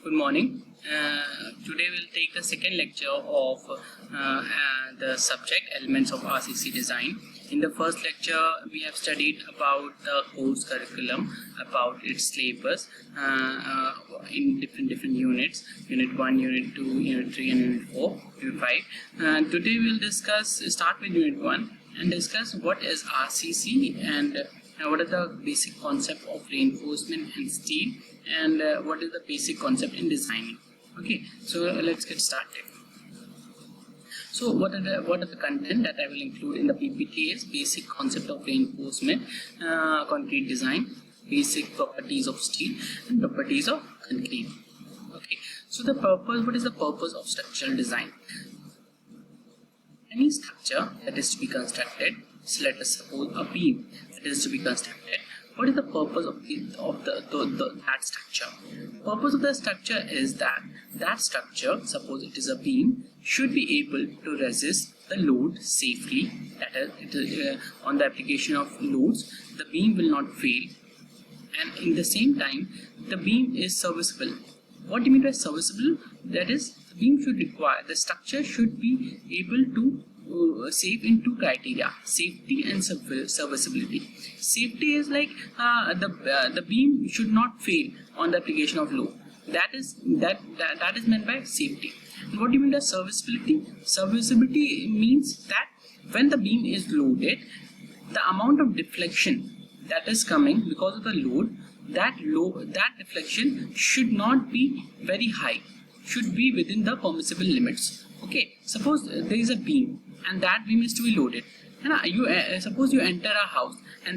Good morning. Today we'll take the second lecture of the subject elements of RCC Design. In the first lecture, we have studied about the course curriculum, about its syllabus in different units: Unit 1, Unit 2, Unit 3, and Unit 4, Unit 5. Today we'll start with Unit 1 and discuss what is RCC and what is the basic concept of reinforcement and steel, and what is the basic concept in designing. Okay, so let's get started. So what are the content that I will include in the PPT is basic concept of reinforcement, concrete design, basic properties of steel, and properties of concrete. Okay, so what is the purpose of structural design? Any structure that is to be constructed, so let us suppose a beam that is to be constructed. What is the purpose of that structure? Purpose of the structure is that structure, suppose it is a beam, should be able to resist the load safely. That is, on the application of loads, the beam will not fail, and in the same time, the beam is serviceable. What do you mean by serviceable? That is, the structure should be able to save in two criteria: safety and serviceability. Safety is like the beam should not fail on the application of load. That is meant by safety. And what do you mean by serviceability? Serviceability means that when the beam is loaded, the amount of deflection that is coming because of the load, that deflection should not be very high, should be within the permissible limits. Okay, suppose there is a beam and that beam is to be loaded. Suppose you enter a house, and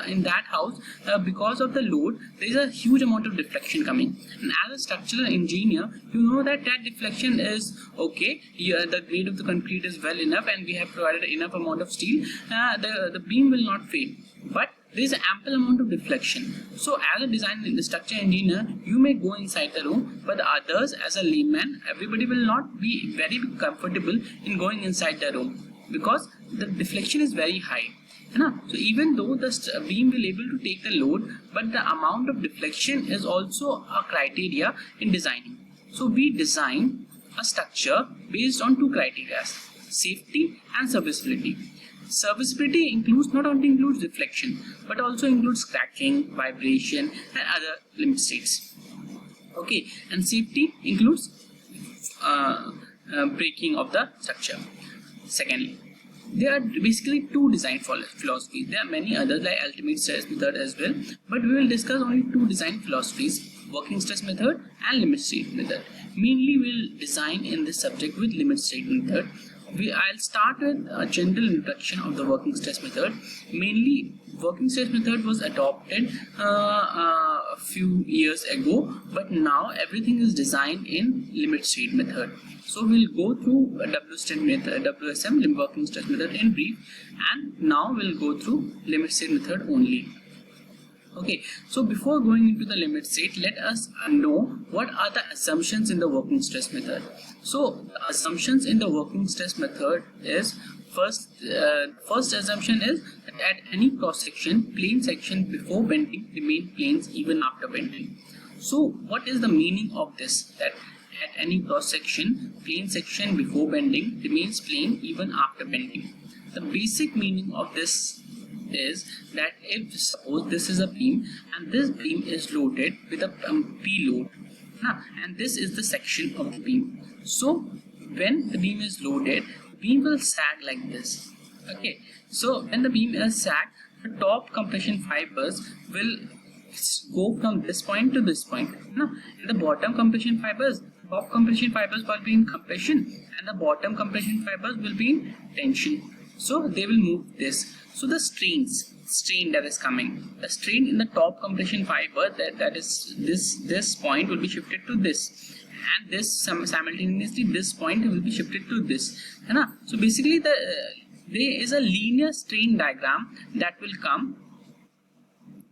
in that house, because of the load, there is a huge amount of deflection coming. And as a structural engineer, you know that deflection is okay. The grade of the concrete is well enough, and we have provided enough amount of steel. The beam will not fail, but there is an ample amount of deflection. So as a design structure engineer, you may go inside the room, but the others, as a layman, everybody will not be very comfortable in going inside the room because the deflection is very high. So even though the beam will able to take the load, but the amount of deflection is also a criteria in designing. So we design a structure based on two criteria: safety and serviceability. Serviceability not only includes deflection, but also includes cracking, vibration, and other limit states. Okay, and safety includes breaking of the structure. Secondly, there are basically two design philosophies. There are many others like ultimate stress method as well, but we will discuss only two design philosophies: working stress method and limit state method. Mainly we will design in this subject with limit state method. I'll start with a general introduction of the working stress method. Mainly, working stress method was adopted a few years ago, but now everything is designed in limit state method. So we'll go through WSM, working stress method, in brief, and now we'll go through limit state method only. Okay, so before going into the limit state, let us know what are the assumptions in the working stress method. So the assumptions in the working stress method is first assumption is that at any cross section, plane section before bending remain planes even after bending. So what is the meaning of this? That at any cross section, plane section before bending remains plane even after bending. The basic meaning of this is that if suppose this is a beam and this beam is loaded with a P load, and this is the section of the beam. So when the beam is loaded, the beam will sag like this. Okay, so when the beam is sagged, the top compression fibers will go from this point to this point. And the bottom compression fibers, top compression fibers will be in compression, and the bottom compression fibers will be in tension. So they will move this. So the strain that is coming, the strain in the top compression fiber, that is this point will be shifted to this, and this simultaneously this point will be shifted to this. So basically there is a linear strain diagram that will come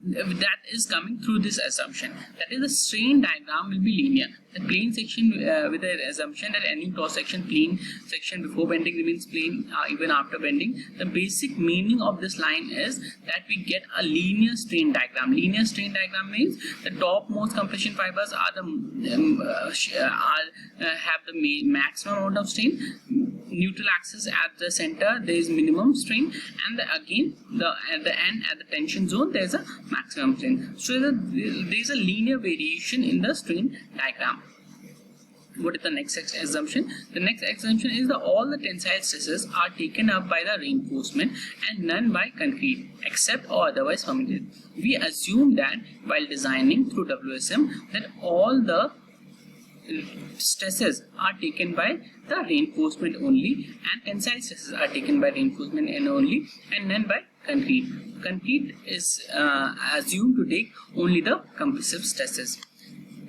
that is coming through this assumption, that is the strain diagram will be linear. The plane section with the assumption that any cross section plane section before bending remains plane even after bending. The basic meaning of this line is that we get a linear strain diagram. Linear strain diagram means the topmost compression fibers are the have the maximum amount of strain. Neutral axis at the center there is minimum strain, and again at the end at the tension zone there is a maximum strain. So there is a linear variation in the strain diagram. What is the next assumption? The next assumption is that all the tensile stresses are taken up by the reinforcement and none by concrete except or otherwise permitted. We assume that while designing through WSM that all the stresses are taken by the reinforcement only, and tensile stresses are taken by reinforcement and only, and none by concrete. Concrete is assumed to take only the compressive stresses.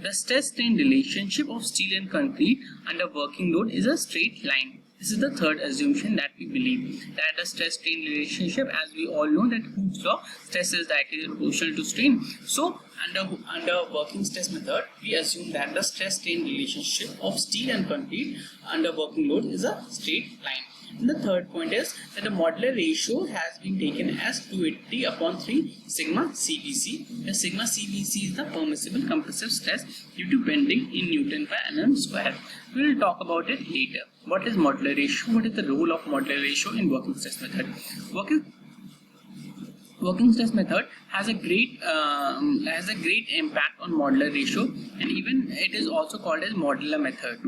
The stress-strain relationship of steel and concrete under working load is a straight line. This is the third assumption that we believe, that the stress-strain relationship, as we all know that Hooke's law, stress is directly proportional to strain. So under working stress method, we assume that the stress-strain relationship of steel and concrete under working load is a straight line. And the third point is that the modular ratio has been taken as 280/3 sigma CBC. The sigma CBC is the permissible compressive stress due to bending in Newton per mm square. We will talk about it later. What is modular ratio? What is the role of modular ratio in working stress method? Working stress method has a great impact on modular ratio, and even it is also called as modular method.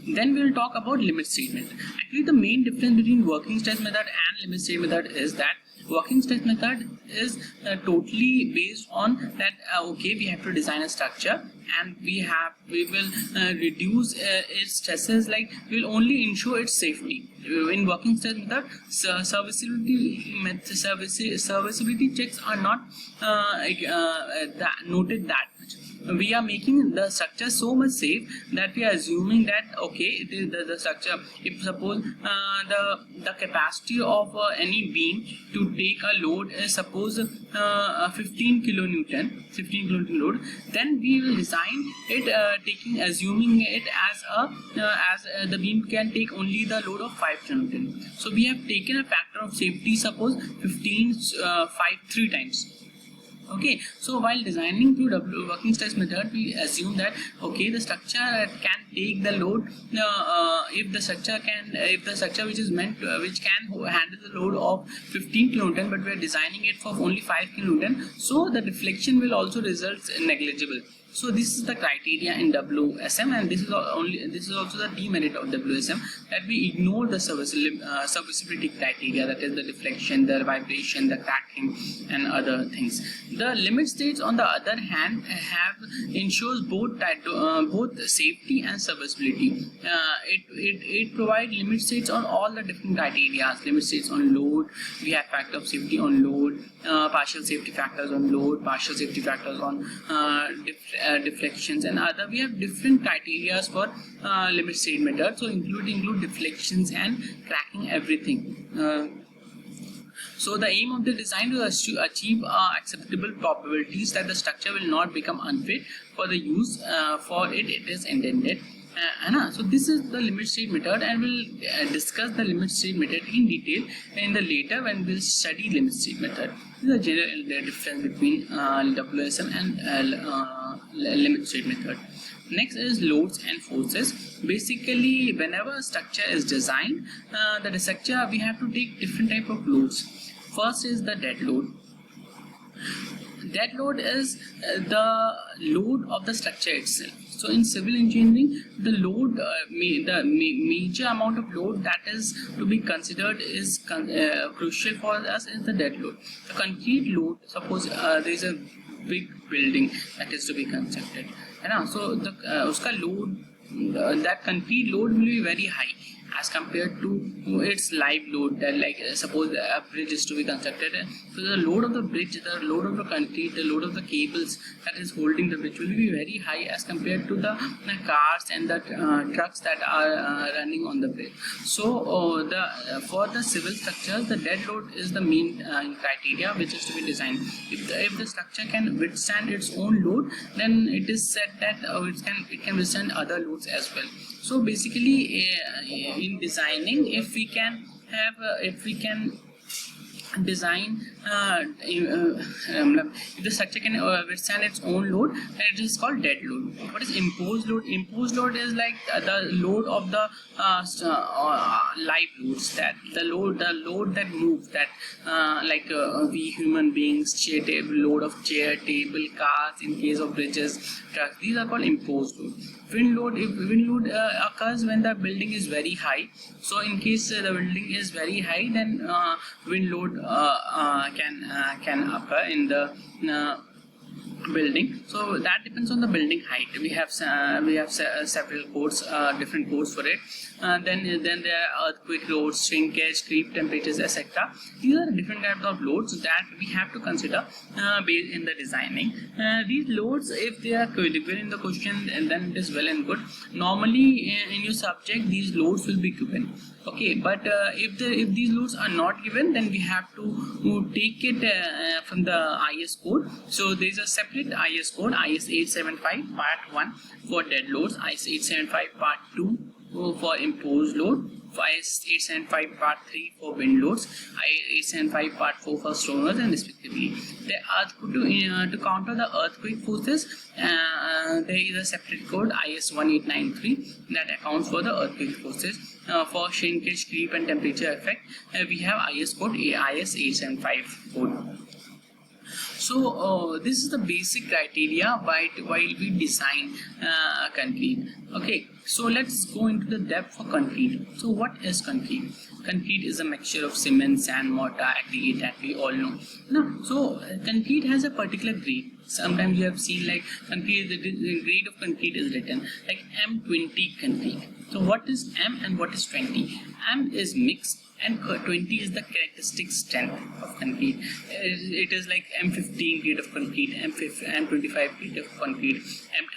Then we will talk about limit state method. Actually, the main difference between working stress method and limit state method is that working stress method is totally based on that okay, we have to design a structure and we will reduce its stresses, like we will only ensure its safety. In working stress method, serviceability checks are not noted that much. We are making the structure so much safe that we are assuming that okay, it is the structure, if suppose the capacity of any beam to take a load is suppose 15 kilonewton load, then we will design it assuming it as the beam can take only the load of 5 kilonewton. So we have taken a factor of safety, suppose 3 times. Okay, so while designing through working stress method, we assume that okay, the structure can take the load. If the structure which is meant which can handle the load of 15 kilonewton, but we are designing it for only 5 kilonewton, so the deflection will also result negligible. So this is the criteria in WSM, and this is also the demerit of WSM, that we ignore the serviceability criteria, that is the deflection, the vibration, the cracking, and other things. The limit states, on the other hand, ensures both safety and serviceability. It provides limit states on all the different criteria. Limit states on load, we have factor of safety on load, partial safety factors on load, partial safety factors on deflections, and other. We have different criteria for limit state method, so include deflections and cracking, everything. So the aim of the design is to achieve acceptable probabilities that the structure will not become unfit for the use for it is intended. So this is the limit state method, and we'll discuss the limit state method in detail in the later when we'll study limit state method. This is a general difference between WSM and limit state method. Next is loads and forces. Basically, whenever a structure is designed, the structure we have to take different type of loads. First is the dead load. Dead load is the load of the structure itself. So in civil engineering, the load, the major amount of load that is to be considered is crucial for us is the dead load. The concrete load, suppose there is a big building that is to be constructed, so the uska load, that concrete load will be very high, as compared to its live load. That, like, suppose a bridge is to be constructed, so the load of the bridge, the load of the concrete, the load of the cables that is holding the bridge will be very high as compared to the cars and the trucks that are running on the bridge. So for the civil structures, the dead load is the main criteria which is to be designed. If the structure can withstand its own load, then it is said that it can withstand other loads as well. So basically, in designing, if we can design if the structure can withstand its own load, then it is called dead load. What is imposed load? Imposed load is like the load of the live loads, that the load that moves, that we human beings, load of chair, table, cars, in case of bridges, trucks, these are called imposed load. Wind load, if wind load occurs when the building is very high. So in case the building is very high, then wind load can occur in the building. So that depends on the building height. We have several codes, different codes for it. Then there are earthquake loads, shrinkage, creep temperatures, etc. These are different types of loads that we have to consider based in the designing. These loads, if they are given in the question, then it is well and good. Normally in your subject, these loads will be given. Okay, but if these loads are not given, then we have to take it from the IS code. So there is a separate IS code, IS 875 part 1 for dead loads, IS 875 part 2 for imposed load, IS 875 part 3 for wind loads, IS 875 part 4 for stone earth, and respectively. To counter the earthquake forces, there is a separate code, IS 1893, that accounts for the earthquake forces. For shrinkage, creep, and temperature effect, we have IS code IS 875 code. So this is the basic criteria while we design concrete. Okay, so let's go into the depth for concrete. So what is concrete? Concrete is a mixture of cement, sand, mortar, aggregate, that we all know. So concrete has a particular grade. Sometimes you have seen like concrete, the grade of concrete is written like M20 concrete. So what is M and what is 20? M is mixed and 20 is the characteristic strength of concrete. It is like M15 grade of concrete, M25 grade of concrete,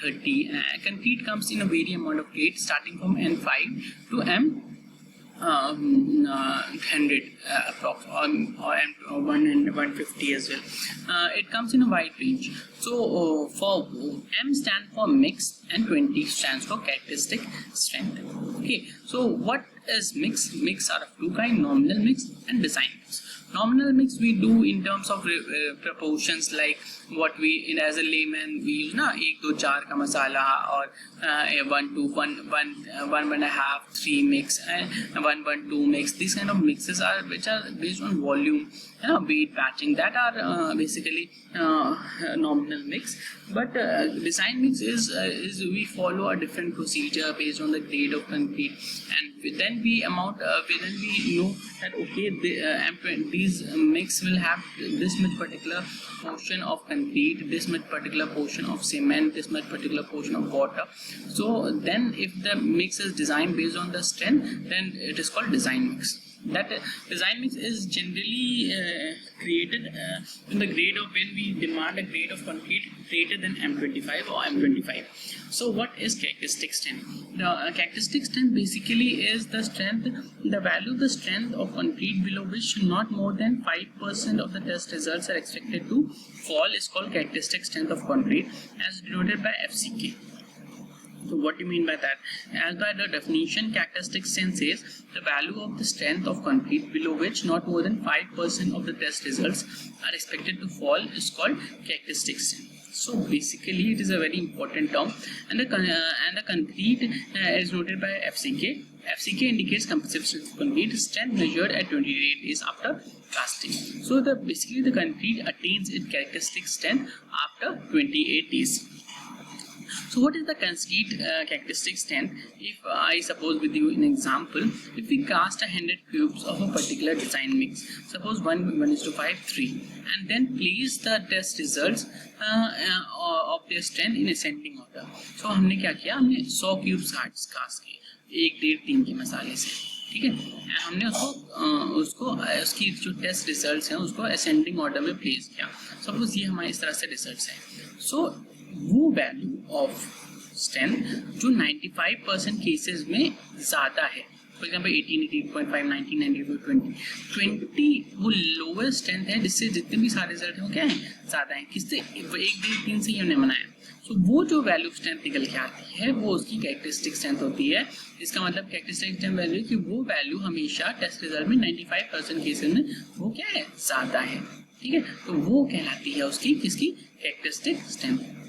M30. Concrete comes in a varied amount of grades starting from M5 to M100 approx, or 150 as well. It comes in a wide range. So for M stands for mix and 20 stands for characteristic strength. Okay, so what is mix? Mix are of two kinds: nominal mix and design mix. Nominal mix we do in terms of proportions, like what we as a layman we use 1, 2, 4 ka masala, or 1, 2, 1, 1.5, 3 mix, and 1, 1, 2 mix. These kind of mixes are which are based on volume, weight patching, that are basically nominal mix. But design mix is we follow a different procedure based on the grade of concrete, and then we know that okay, these mix will have this much particular portion of concrete, this much particular portion of cement, this much particular portion of water. So then if the mix is designed based on the strength, then it is called design mix. That design mix is generally created in the grade of when we demand a grade of concrete greater than M25 or M25. So what is characteristic strength? The characteristic strength basically is the strength, the value of the strength of concrete below which not more than 5% of the test results are expected to fall is called characteristic strength of concrete, as denoted by FCK. So what do you mean by that? As by the definition, characteristic strength says the value of the strength of concrete below which not more than 5% of the test results are expected to fall is called characteristic strength. So basically it is a very important term, and the concrete is noted by FCK. FCK indicates compressive strength of concrete, strength measured at 28 days after casting. So basically the concrete attains its characteristic strength after 28 days. So what is the concrete characteristic strength? If I suppose with you an example, if we cast 100 cubes of a particular design mix, suppose 1:5, 3, and then place the test results of their strength in ascending order. So हमने क्या किया? हमने 100 cubes cast किए. 1 1.5 3 के मसाले से, ठीक है। हमने उसको उसकी जो टेस्ट रिजल्ट्स हैं उसको असेंडिंग ऑर्डर में प्लेस किया। सपोज ये हमारे इस तरह से रिजल्ट्स हैं। सो वो वैल्यू ऑफ स्ट्रेंथ जो 95% केसेस में ज़्यादा है, फॉर एग्जाम्पल 18, 18.5, 19, 19, 20 वो लोवेस्ट स्ट्रेंथ है, जिससे जितने भी सारे रिजल्ट हैं वो क्या है, ज़्यादा है। किससे? 1 1.5 3 से ही हमने बनाया। सो वो जो वैल्यू स्ट्रेंथ निकल के आती है वो उसकी कैरेक्टरिस्टिक स्ट्रेंथ होती है। इसका मतलब कैरेक्टरिस्टिक स्ट्रेंथ वैल्यू कि वो वैल्यू हमेशा टेस्ट रिजल्ट में 95% केसेस में वो क्या है, ज़्यादा है, ठीक है। तो वो कहलाती है उसकी किसकी, कैरेक्टरिस्टिक स्ट्रेंथ।